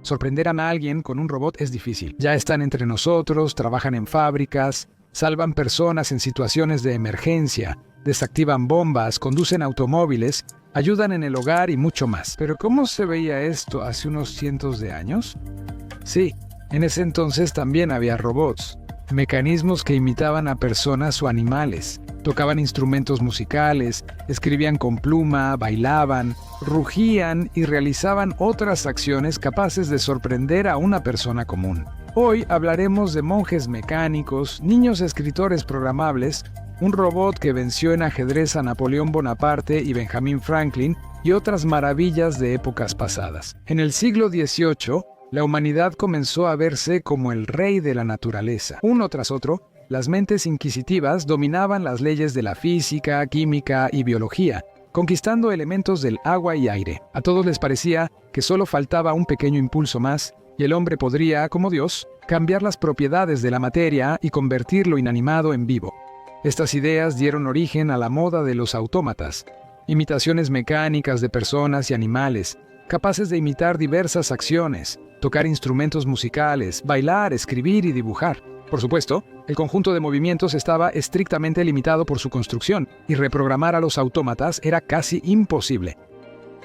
Sorprender a alguien con un robot es difícil. Ya están entre nosotros, trabajan en fábricas, salvan personas en situaciones de emergencia, desactivan bombas, conducen automóviles, ayudan en el hogar y mucho más. ¿Pero cómo se veía esto hace unos cientos de años? Sí, en ese entonces también había robots, mecanismos que imitaban a personas o animales. Tocaban instrumentos musicales, escribían con pluma, bailaban, rugían y realizaban otras acciones capaces de sorprender a una persona común. Hoy hablaremos de monjes mecánicos, niños escritores programables, un robot que venció en ajedrez a Napoleón Bonaparte y Benjamin Franklin y otras maravillas de épocas pasadas. En el siglo XVIII, la humanidad comenzó a verse como el rey de la naturaleza. Uno tras otro, las mentes inquisitivas dominaban las leyes de la física, química y biología, conquistando elementos del agua y aire. A todos les parecía que solo faltaba un pequeño impulso más, y el hombre podría, como Dios, cambiar las propiedades de la materia y convertir lo inanimado en vivo. Estas ideas dieron origen a la moda de los autómatas, imitaciones mecánicas de personas y animales, capaces de imitar diversas acciones, tocar instrumentos musicales, bailar, escribir y dibujar. Por supuesto, el conjunto de movimientos estaba estrictamente limitado por su construcción, y reprogramar a los autómatas era casi imposible.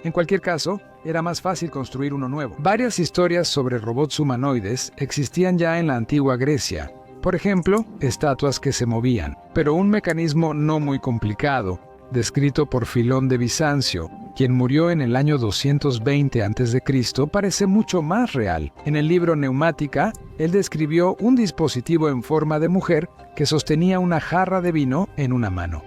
En cualquier caso, era más fácil construir uno nuevo. Varias historias sobre robots humanoides existían ya en la antigua Grecia. Por ejemplo, estatuas que se movían, pero un mecanismo no muy complicado, descrito por Filón de Bizancio, quien murió en el año 220 a.C., parece mucho más real. En el libro Neumática, él describió un dispositivo en forma de mujer que sostenía una jarra de vino en una mano.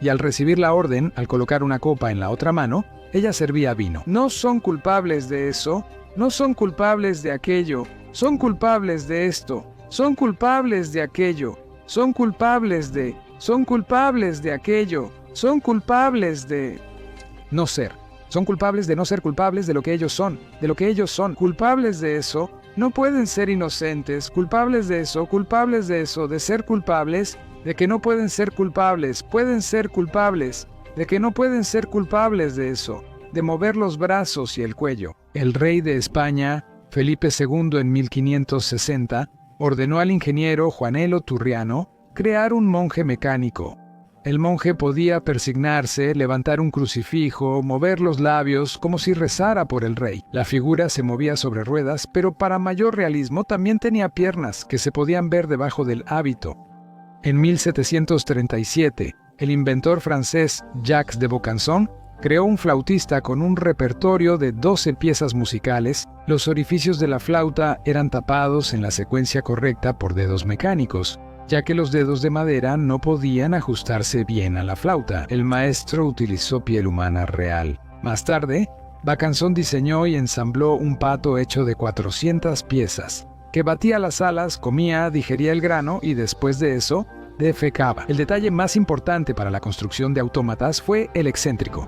Y al recibir la orden, al colocar una copa en la otra mano, ella servía vino. No son culpables de eso, no son culpables de aquello, son culpables de esto, son culpables de aquello, son culpables de aquello, son culpables de no ser. Son culpables de no ser culpables de lo que ellos son, de lo que ellos son. Culpables de eso, no pueden ser inocentes. Culpables de eso, de ser culpables, de que no pueden ser culpables, pueden ser culpables, de que no pueden ser culpables de eso, de mover los brazos y el cuello. El rey de España, Felipe II, en 1560, ordenó al ingeniero Juanelo Turriano crear un monje mecánico. El monje podía persignarse, levantar un crucifijo, mover los labios como si rezara por el rey. La figura se movía sobre ruedas, pero para mayor realismo también tenía piernas que se podían ver debajo del hábito. En 1737, el inventor francés Jacques de Vaucanson creó un flautista con un repertorio de 12 piezas musicales. Los orificios de la flauta eran tapados en la secuencia correcta por dedos mecánicos, ya que los dedos de madera no podían ajustarse bien a la flauta. El maestro utilizó piel humana real. Más tarde, Vaucanson diseñó y ensambló un pato hecho de 400 piezas, que batía las alas, comía, digería el grano y después de eso, defecaba. El detalle más importante para la construcción de autómatas fue el excéntrico,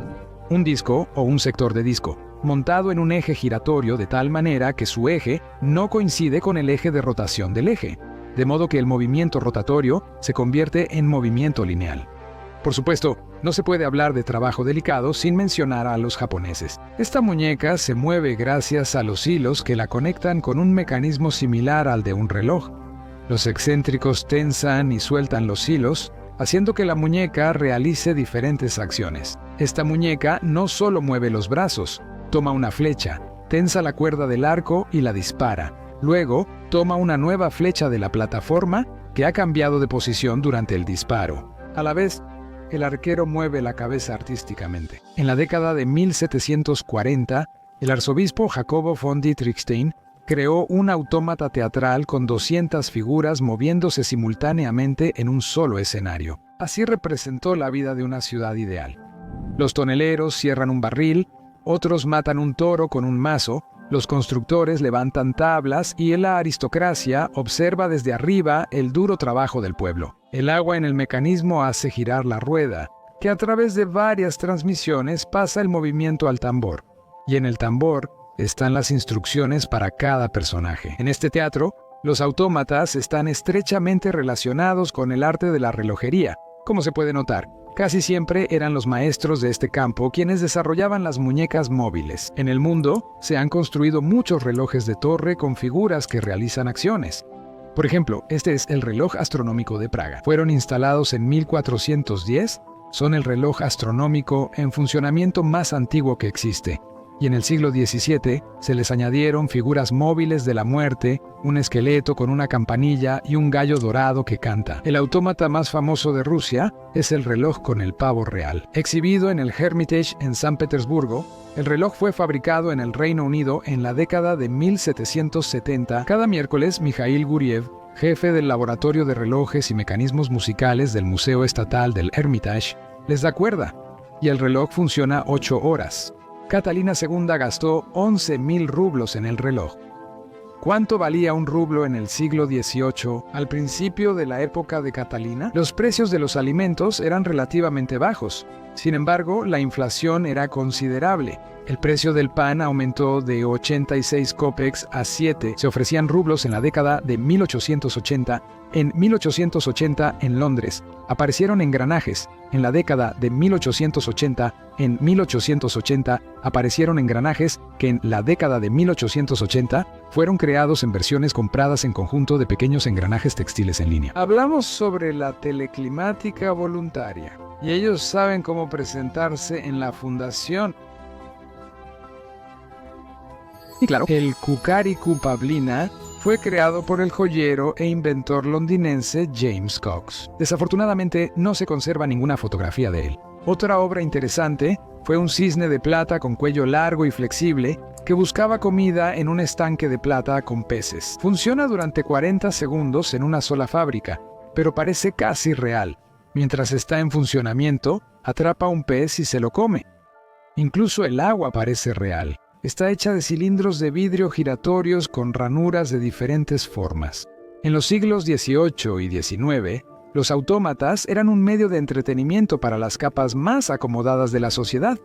un disco o un sector de disco, montado en un eje giratorio de tal manera que su eje no coincide con el eje de rotación del eje, de modo que el movimiento rotatorio se convierte en movimiento lineal. Por supuesto, no se puede hablar de trabajo delicado sin mencionar a los japoneses. Esta muñeca se mueve gracias a los hilos que la conectan con un mecanismo similar al de un reloj. Los excéntricos tensan y sueltan los hilos, haciendo que la muñeca realice diferentes acciones. Esta muñeca no solo mueve los brazos, toma una flecha, tensa la cuerda del arco y la dispara. Luego, toma una nueva flecha de la plataforma que ha cambiado de posición durante el disparo. A la vez, el arquero mueve la cabeza artísticamente. En la década de 1740, el arzobispo Jacobo von Dietrichstein creó un autómata teatral con 200 figuras moviéndose simultáneamente en un solo escenario. Así representó la vida de una ciudad ideal. Los toneleros cierran un barril, otros matan un toro con un mazo, los constructores levantan tablas y la aristocracia observa desde arriba el duro trabajo del pueblo. El agua en el mecanismo hace girar la rueda, que a través de varias transmisiones pasa el movimiento al tambor. Y en el tambor están las instrucciones para cada personaje. En este teatro, los autómatas están estrechamente relacionados con el arte de la relojería, Como se puede notar, casi siempre eran los maestros de este campo quienes desarrollaban las muñecas móviles. En el mundo, se han construido muchos relojes de torre con figuras que realizan acciones. Por ejemplo, este es el reloj astronómico de Praga. Fueron instalados en 1410, son el reloj astronómico en funcionamiento más antiguo que existe. Y en el siglo XVII se les añadieron figuras móviles de la muerte, un esqueleto con una campanilla y un gallo dorado que canta. El autómata más famoso de Rusia es el reloj con el pavo real. Exhibido en el Hermitage en San Petersburgo, el reloj fue fabricado en el Reino Unido en la década de 1770. Cada miércoles, Mikhail Guriev, jefe del Laboratorio de Relojes y Mecanismos Musicales del Museo Estatal del Hermitage, les da cuerda, y el reloj funciona 8 horas. Catalina II gastó 11.000 rublos en el reloj. ¿Cuánto valía un rublo en el siglo XVIII, al principio de la época de Catalina? Los precios de los alimentos eran relativamente bajos. Sin embargo, la inflación era considerable. El precio del pan aumentó de 86 kopecks a 7. Se ofrecían rublos en la década de 1880. En 1880, en Londres, aparecieron engranajes. En la década de 1880, en 1880, aparecieron engranajes que en la década de 1880 fueron creados en versiones compradas en conjunto de pequeños engranajes textiles en línea. Hablamos sobre la teleclimática voluntaria, y ellos saben cómo presentarse en la fundación. Y claro, el Kukariku Pavlina fue creado por el joyero e inventor londinense James Cox. Desafortunadamente, no se conserva ninguna fotografía de él. Otra obra interesante fue un cisne de plata con cuello largo y flexible que buscaba comida en un estanque de plata con peces. Funciona durante 40 segundos en una sola fábrica, pero parece casi real. Mientras está en funcionamiento, atrapa un pez y se lo come. Incluso el agua parece real. Está hecha de cilindros de vidrio giratorios con ranuras de diferentes formas. En los siglos XVIII y XIX, los autómatas eran un medio de entretenimiento para las capas más acomodadas de la sociedad,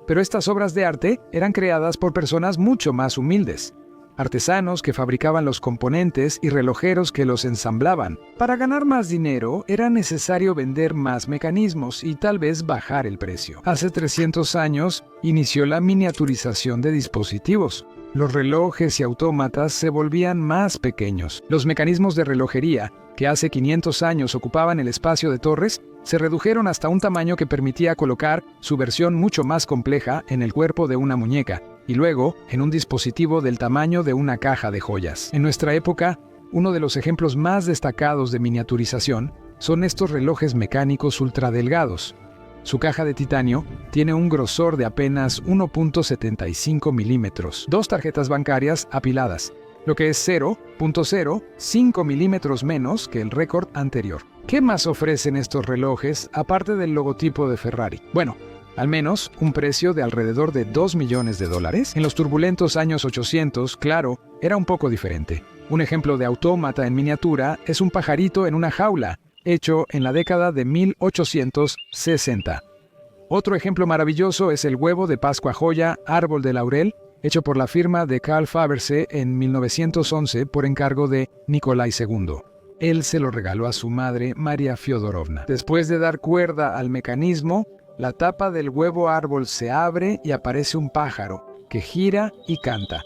pero estas obras de arte eran creadas por personas mucho más humildes. Artesanos que fabricaban los componentes y relojeros que los ensamblaban. Para ganar más dinero, era necesario vender más mecanismos y tal vez bajar el precio. Hace 300 años, inició la miniaturización de dispositivos. Los relojes y autómatas se volvían más pequeños. Los mecanismos de relojería, que hace 500 años ocupaban el espacio de torres, se redujeron hasta un tamaño que permitía colocar su versión mucho más compleja en el cuerpo de una muñeca, y luego en un dispositivo del tamaño de una caja de joyas. En nuestra época, uno de los ejemplos más destacados de miniaturización son estos relojes mecánicos ultradelgados. Su caja de titanio tiene un grosor de apenas 1.75 milímetros, 2 tarjetas bancarias apiladas, lo que es 0.05 milímetros menos que el récord anterior. ¿Qué más ofrecen estos relojes aparte del logotipo de Ferrari? Bueno, al menos un precio de alrededor de $2 millones. En los turbulentos años 800, claro, era un poco diferente. Un ejemplo de autómata en miniatura es un pajarito en una jaula, hecho en la década de 1860. Otro ejemplo maravilloso es el huevo de Pascua Joya Árbol de Laurel, hecho por la firma de Carl Fabergé en 1911 por encargo de Nikolai II. Él se lo regaló a su madre, María Fyodorovna. Después de dar cuerda al mecanismo, la tapa del huevo árbol se abre y aparece un pájaro que gira y canta.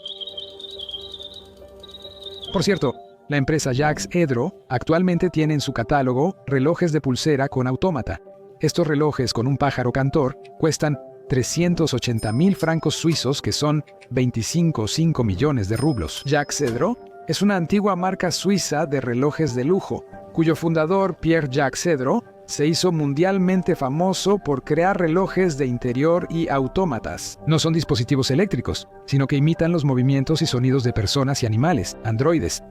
Por cierto, la empresa Jacques Edro actualmente tiene en su catálogo relojes de pulsera con autómata. Estos relojes con un pájaro cantor cuestan 380.000 francos suizos, que son 25,5 millones de rublos. Jacques Edro es una antigua marca suiza de relojes de lujo, cuyo fundador, Pierre-Jacques Edro, se hizo mundialmente famoso por crear relojes de interior y autómatas. No son dispositivos eléctricos, sino que imitan los movimientos y sonidos de personas y animales, androides.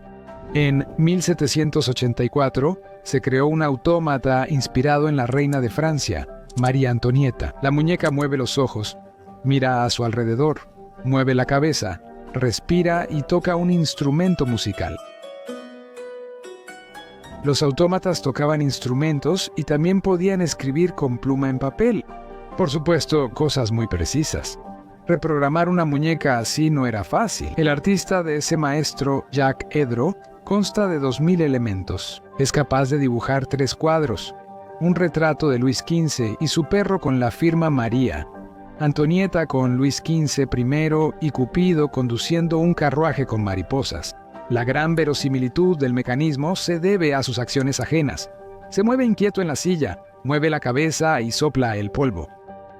En 1784 se creó un autómata inspirado en la reina de Francia, María Antonieta. La muñeca mueve los ojos, mira a su alrededor, mueve la cabeza, respira y toca un instrumento musical. Los autómatas tocaban instrumentos y también podían escribir con pluma en papel. Por supuesto, cosas muy precisas. Reprogramar una muñeca así no era fácil. El artista de ese maestro, Jacques Edro, consta de 2.000 elementos. Es capaz de dibujar 3 cuadros. un retrato de Luis XV y su perro con la firma María, Antonieta con Luis XV primero y Cupido conduciendo un carruaje con mariposas. La gran verosimilitud del mecanismo se debe a sus acciones ajenas. Se mueve inquieto en la silla, mueve la cabeza y sopla el polvo.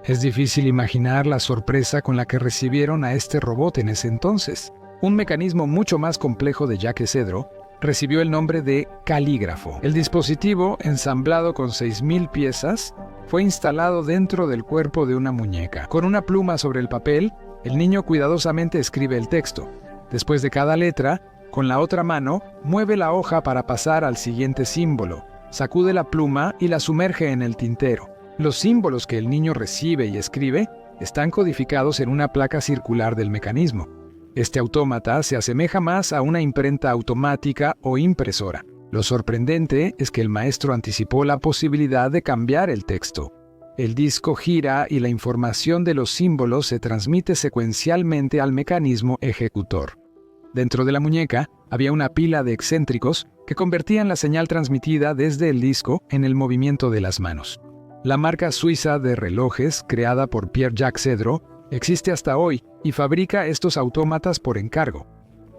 Es difícil imaginar la sorpresa con la que recibieron a este robot en ese entonces. Un mecanismo mucho más complejo de Jacques Cedro recibió el nombre de calígrafo. El dispositivo, ensamblado con 6.000 piezas, fue instalado dentro del cuerpo de una muñeca. Con una pluma sobre el papel, el niño cuidadosamente escribe el texto. Después de cada letra, con la otra mano, mueve la hoja para pasar al siguiente símbolo, sacude la pluma y la sumerge en el tintero. Los símbolos que el niño recibe y escribe están codificados en una placa circular del mecanismo. Este autómata se asemeja más a una imprenta automática o impresora. Lo sorprendente es que el maestro anticipó la posibilidad de cambiar el texto. El disco gira y la información de los símbolos se transmite secuencialmente al mecanismo ejecutor. Dentro de la muñeca había una pila de excéntricos que convertían la señal transmitida desde el disco en el movimiento de las manos. La marca suiza de relojes, creada por Pierre-Jacques Cedro, existe hasta hoy y fabrica estos autómatas por encargo.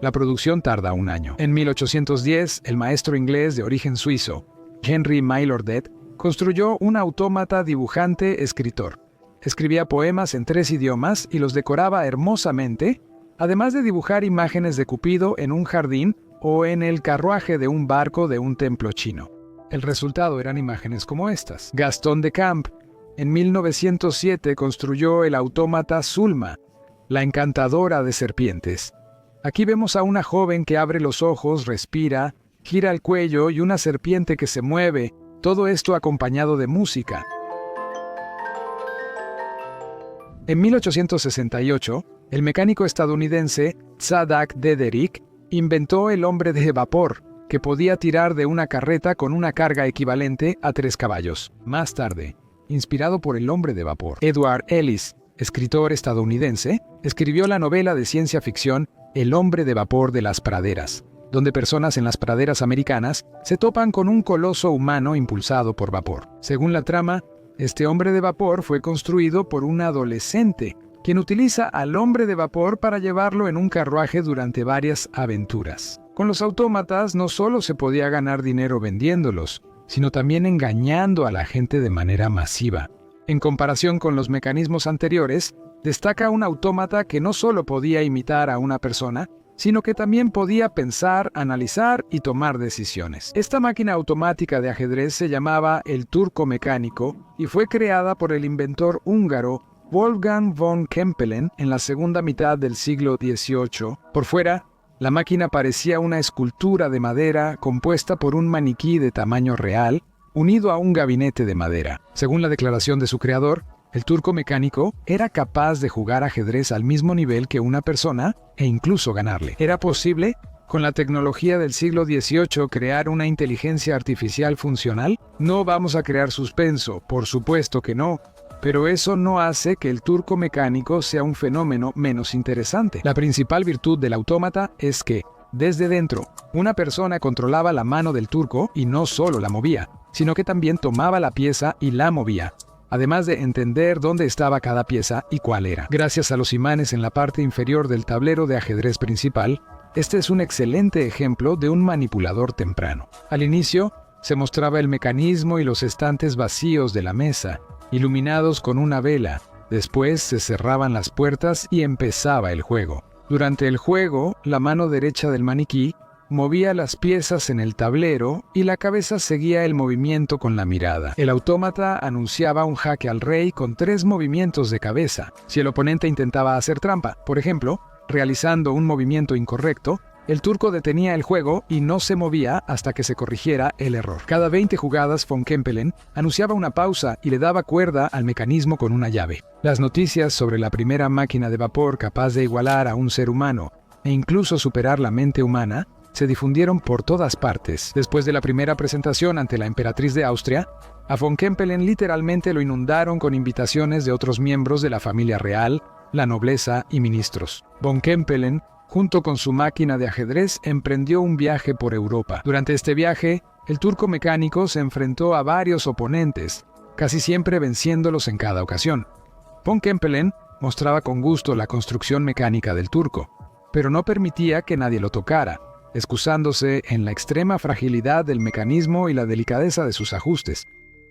La producción tarda un año. En 1810, el maestro inglés de origen suizo, Henry Mailordet, construyó un autómata dibujante-escritor. Escribía poemas en 3 idiomas y los decoraba hermosamente, además de dibujar imágenes de Cupido en un jardín o en el carruaje de un barco de un templo chino. El resultado eran imágenes como estas. Gaston de Camp, en 1907, construyó el autómata Zulma, la encantadora de serpientes. Aquí vemos a una joven que abre los ojos, respira, gira el cuello y una serpiente que se mueve, todo esto acompañado de música. En 1868, el mecánico estadounidense Tzadak Dederick inventó el hombre de vapor, que podía tirar de una carreta con una carga equivalente a 3 caballos. Más tarde, inspirado por el hombre de vapor, Edward Ellis, escritor estadounidense, escribió la novela de ciencia ficción El hombre de vapor de las praderas, donde personas en las praderas americanas se topan con un coloso humano impulsado por vapor. Según la trama, este hombre de vapor fue construido por un adolescente, quien utiliza al hombre de vapor para llevarlo en un carruaje durante varias aventuras. Con los autómatas no solo se podía ganar dinero vendiéndolos, sino también engañando a la gente de manera masiva. En comparación con los mecanismos anteriores, destaca un autómata que no solo podía imitar a una persona, sino que también podía pensar, analizar y tomar decisiones. Esta máquina automática de ajedrez se llamaba el turco mecánico y fue creada por el inventor húngaro Wolfgang von Kempelen en la segunda mitad del siglo XVIII. Por fuera, la máquina parecía una escultura de madera compuesta por un maniquí de tamaño real, unido a un gabinete de madera. Según la declaración de su creador, el turco mecánico era capaz de jugar ajedrez al mismo nivel que una persona e incluso ganarle. ¿Era posible, con la tecnología del siglo XVIII, crear una inteligencia artificial funcional? No vamos a crear suspenso, por supuesto que no. Pero eso no hace que el turco mecánico sea un fenómeno menos interesante. La principal virtud del autómata es que, desde dentro, una persona controlaba la mano del turco y no solo la movía, sino que también tomaba la pieza y la movía, además de entender dónde estaba cada pieza y cuál era. Gracias a los imanes en la parte inferior del tablero de ajedrez principal, este es un excelente ejemplo de un manipulador temprano. Al inicio, se mostraba el mecanismo y los estantes vacíos de la mesa, iluminados con una vela. Después se cerraban las puertas y empezaba el juego. Durante el juego, la mano derecha del maniquí movía las piezas en el tablero y la cabeza seguía el movimiento con la mirada. El autómata anunciaba un jaque al rey con 3 movimientos de cabeza. Si el oponente intentaba hacer trampa, por ejemplo, realizando un movimiento incorrecto, el turco detenía el juego y no se movía hasta que se corrigiera el error. Cada 20 jugadas, von Kempelen anunciaba una pausa y le daba cuerda al mecanismo con una llave. Las noticias sobre la primera máquina de vapor capaz de igualar a un ser humano e incluso superar la mente humana se difundieron por todas partes. Después de la primera presentación ante la emperatriz de Austria, a von Kempelen literalmente lo inundaron con invitaciones de otros miembros de la familia real, la nobleza y ministros. Von Kempelen, junto con su máquina de ajedrez, emprendió un viaje por Europa. Durante este viaje, el turco mecánico se enfrentó a varios oponentes, casi siempre venciéndolos en cada ocasión. Von Kempelen mostraba con gusto la construcción mecánica del turco, pero no permitía que nadie lo tocara, excusándose en la extrema fragilidad del mecanismo y la delicadeza de sus ajustes.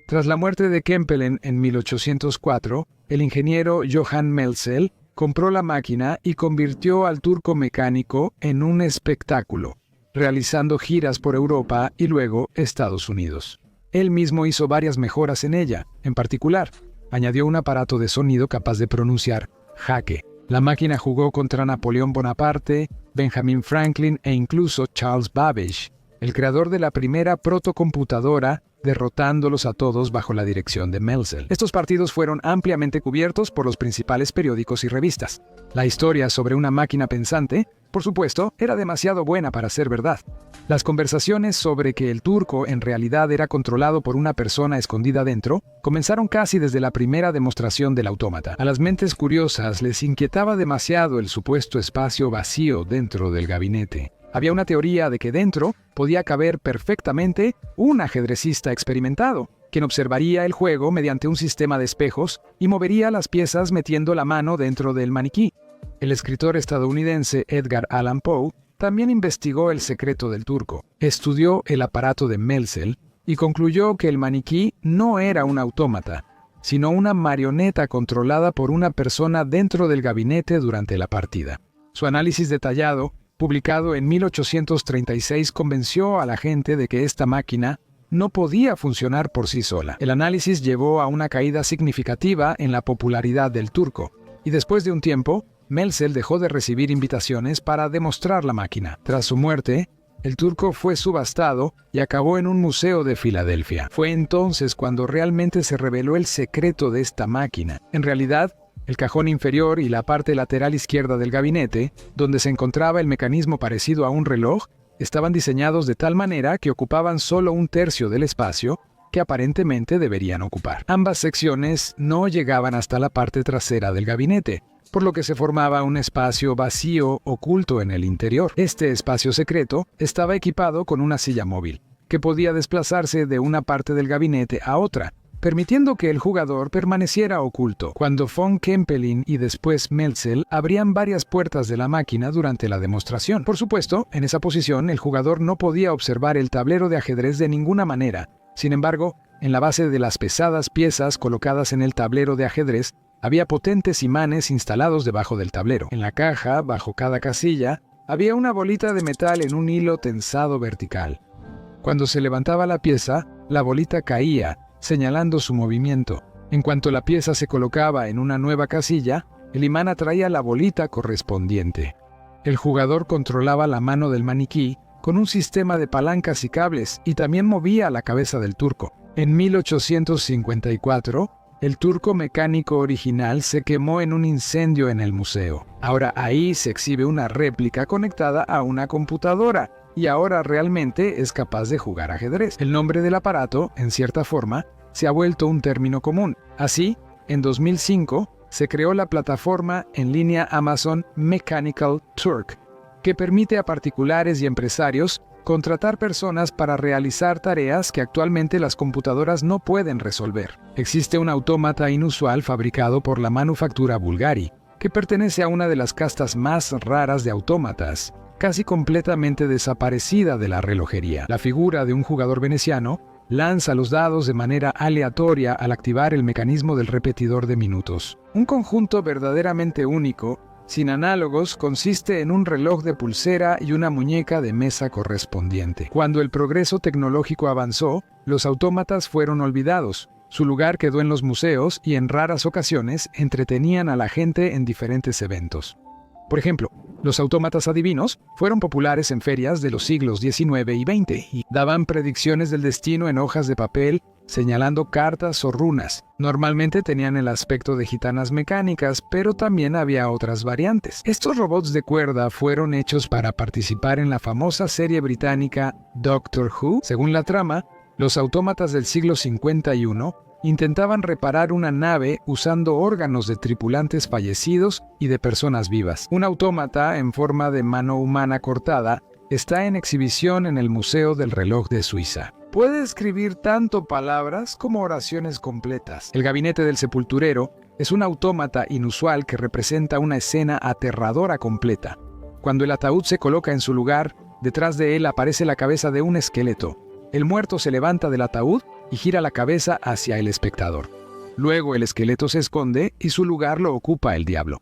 Tras la muerte de Kempelen en 1804, el ingeniero Johann Melzel compró la máquina y convirtió al turco mecánico en un espectáculo, realizando giras por Europa y luego Estados Unidos. Él mismo hizo varias mejoras en ella. En particular, añadió un aparato de sonido capaz de pronunciar jaque. La máquina jugó contra Napoleón Bonaparte, Benjamin Franklin e incluso Charles Babbage, el creador de la primera protocomputadora, derrotándolos a todos bajo la dirección de Melzel. Estos partidos fueron ampliamente cubiertos por los principales periódicos y revistas. La historia sobre una máquina pensante, por supuesto, era demasiado buena para ser verdad. Las conversaciones sobre que el turco en realidad era controlado por una persona escondida dentro comenzaron casi desde la primera demostración del autómata. A las mentes curiosas les inquietaba demasiado el supuesto espacio vacío dentro del gabinete. Había una teoría de que dentro podía caber perfectamente un ajedrecista experimentado, quien observaría el juego mediante un sistema de espejos y movería las piezas metiendo la mano dentro del maniquí. El escritor estadounidense Edgar Allan Poe también investigó el secreto del turco. Estudió el aparato de Melzel y concluyó que el maniquí no era un autómata, sino una marioneta controlada por una persona dentro del gabinete durante la partida. Su análisis detallado, publicado en 1836, convenció a la gente de que esta máquina no podía funcionar por sí sola. El análisis llevó a una caída significativa en la popularidad del turco, y después de un tiempo, Melzel dejó de recibir invitaciones para demostrar la máquina. Tras su muerte, el turco fue subastado y acabó en un museo de Filadelfia. Fue entonces cuando realmente se reveló el secreto de esta máquina. En realidad, el cajón inferior y la parte lateral izquierda del gabinete, donde se encontraba el mecanismo parecido a un reloj, estaban diseñados de tal manera que ocupaban solo un tercio del espacio que aparentemente deberían ocupar. Ambas secciones no llegaban hasta la parte trasera del gabinete, por lo que se formaba un espacio vacío oculto en el interior. Este espacio secreto estaba equipado con una silla móvil, que podía desplazarse de una parte del gabinete a otra, permitiendo que el jugador permaneciera oculto. Cuando von Kempelen y después Melzel abrían varias puertas de la máquina durante la demostración. Por supuesto, en esa posición el jugador no podía observar el tablero de ajedrez de ninguna manera. Sin embargo, en la base de las pesadas piezas colocadas en el tablero de ajedrez, había potentes imanes instalados debajo del tablero. En la caja, bajo cada casilla, había una bolita de metal en un hilo tensado vertical. Cuando se levantaba la pieza, la bolita caía, señalando su movimiento. En cuanto la pieza se colocaba en una nueva casilla, el imán atraía la bolita correspondiente. El jugador controlaba la mano del maniquí con un sistema de palancas y cables y también movía la cabeza del turco. En 1854, el turco mecánico original se quemó en un incendio en el museo. Ahora ahí se exhibe una réplica conectada a una computadora, y ahora realmente es capaz de jugar ajedrez. El nombre del aparato, en cierta forma, se ha vuelto un término común. Así, en 2005, se creó la plataforma en línea Amazon Mechanical Turk, que permite a particulares y empresarios contratar personas para realizar tareas que actualmente las computadoras no pueden resolver. Existe un autómata inusual fabricado por la manufactura Bulgari, que pertenece a una de las castas más raras de autómatas, casi completamente desaparecida de la relojería. La figura de un jugador veneciano lanza los dados de manera aleatoria al activar el mecanismo del repetidor de minutos. Un conjunto verdaderamente único, sin análogos, consiste en un reloj de pulsera y una muñeca de mesa correspondiente. Cuando el progreso tecnológico avanzó, los autómatas fueron olvidados. Su lugar quedó en los museos y en raras ocasiones entretenían a la gente en diferentes eventos. Por ejemplo, los autómatas adivinos fueron populares en ferias de los siglos XIX y XX y daban predicciones del destino en hojas de papel, señalando cartas o runas. Normalmente tenían el aspecto de gitanas mecánicas, pero también había otras variantes. Estos robots de cuerda fueron hechos para participar en la famosa serie británica Doctor Who. Según la trama, los autómatas del siglo 51 intentaban reparar una nave usando órganos de tripulantes fallecidos y de personas vivas. Un autómata en forma de mano humana cortada está en exhibición en el Museo del Reloj de Suiza. Puede escribir tanto palabras como oraciones completas. El gabinete del sepulturero es un autómata inusual que representa una escena aterradora completa. Cuando el ataúd se coloca en su lugar, detrás de él aparece la cabeza de un esqueleto. El muerto se levanta del ataúd y gira la cabeza hacia el espectador. Luego el esqueleto se esconde y su lugar lo ocupa el diablo.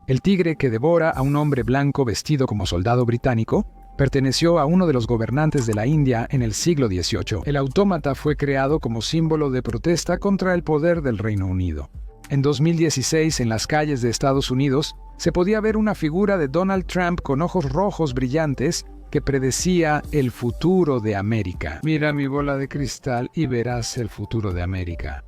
El tigre que devora a un hombre blanco vestido como soldado británico perteneció a uno de los gobernantes de la India en el siglo XVIII. El autómata fue creado como símbolo de protesta contra el poder del Reino Unido. En 2016, en las calles de Estados Unidos, se podía ver una figura de Donald Trump con ojos rojos brillantes que predecía el futuro de América. Mira mi bola de cristal y verás el futuro de América.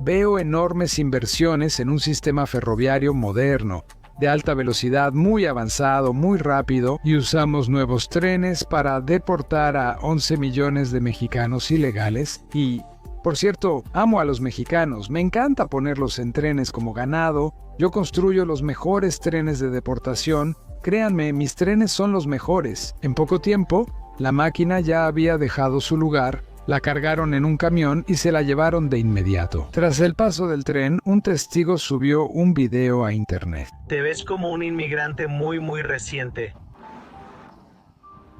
Veo enormes inversiones en un sistema ferroviario moderno, de alta velocidad, muy avanzado, muy rápido, y usamos nuevos trenes para deportar a 11 millones de mexicanos ilegales. Y, por cierto, amo a los mexicanos, me encanta ponerlos en trenes como ganado, yo construyo los mejores trenes de deportación, créanme, mis trenes son los mejores. En poco tiempo, la máquina ya había dejado su lugar, la cargaron en un camión y se la llevaron de inmediato. Tras el paso del tren, un testigo subió un video a internet. Te ves como un inmigrante muy reciente.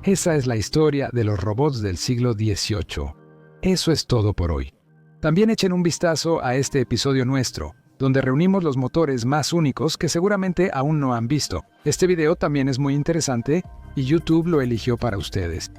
Esa es la historia de los robots del siglo XVIII. Eso es todo por hoy. También echen un vistazo a este episodio nuestro, donde reunimos los motores más únicos que seguramente aún no han visto. Este video también es muy interesante y YouTube lo eligió para ustedes.